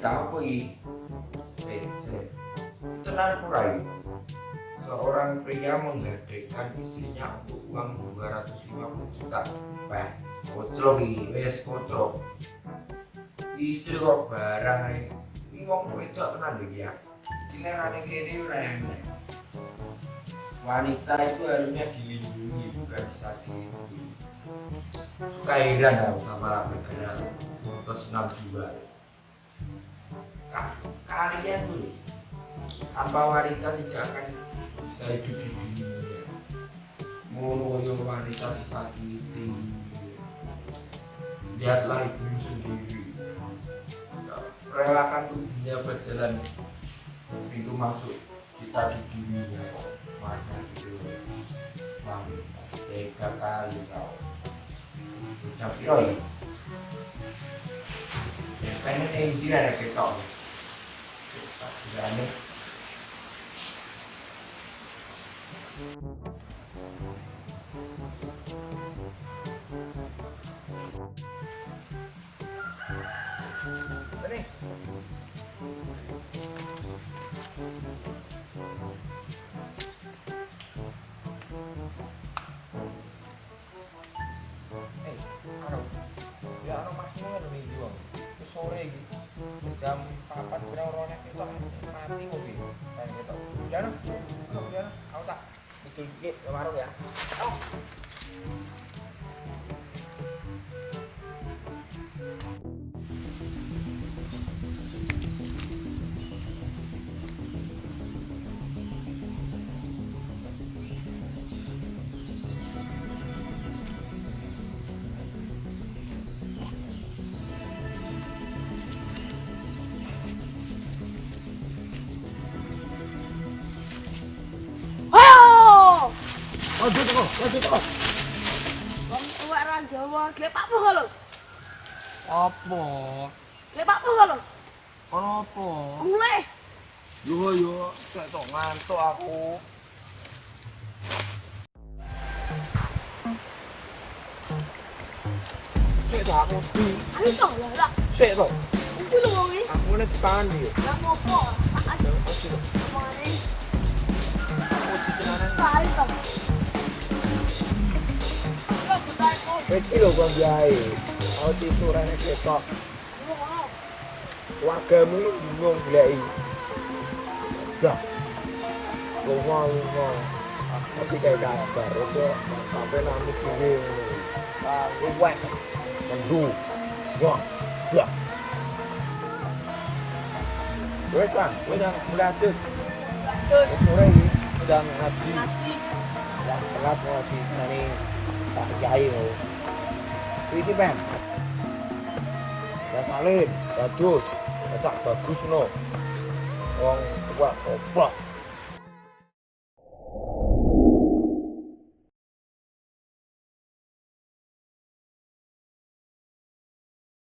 wanita apa ini? Tenang kurai. Seorang pria menggadaikan istrinya untuk uang 250 juta. Wah, kocro iki, wis kocro. Istri kok barang ae. Iki wong wedok tenan lho ya. Dilerane kene ora enak. Wanita itu harusnya dilindungi bukan disakiti. Suka heran aku sama negara plus 62. Kalian tuh tanpa wanita tidak akan bisa hidup di dunia. Ngono wanita disakiti. Lihatlah ibumu sendiri. Relakan tubuhnya berjalan pintu masuk kita di dunia. Mana gitu. Wanita tega kali kau. Ucap piro ya? Pengen yang kira ada ketok. Berani. Benih. Ya ana masmu ngono iki wong. Wis sore iki. Jam 4 kurang ronek ketok mati kok iki. Kayak ketok. Ya no. Ya no. Aku tak bikin iki ke warung ya. Oh. Lanjut kok. Wong tuwek ra Jawa, glepakmu kok lho. Apa? Glepakmu kok lho. Ono apa? Mulih. Yo, cek tok ngantuk aku. Cek tok aku di. Ayo to lah. Cek tok. Kuwi lho wong iki. Aku nek tahan dia. Lah ngopo? Tak aja. Omongane. Aku ditenanan. Ayo to. Yo butaku. Iki lho Bang Jai. Aku tisurane ketok. Ngono. Wargamu bingung gleki. Dah. Lunga. Aku kayak kabar kok sampe nami dhewe. Ah, wek. Mendu. Wah. Lah. Wes kan, udah lanjut. Sore ini udah ngaji. Ngaji. Ya, telat ngaji dari Pak Kiai loh. Ini Ben. Ya salin, bagus, cak bagus no. Wong tua goblok.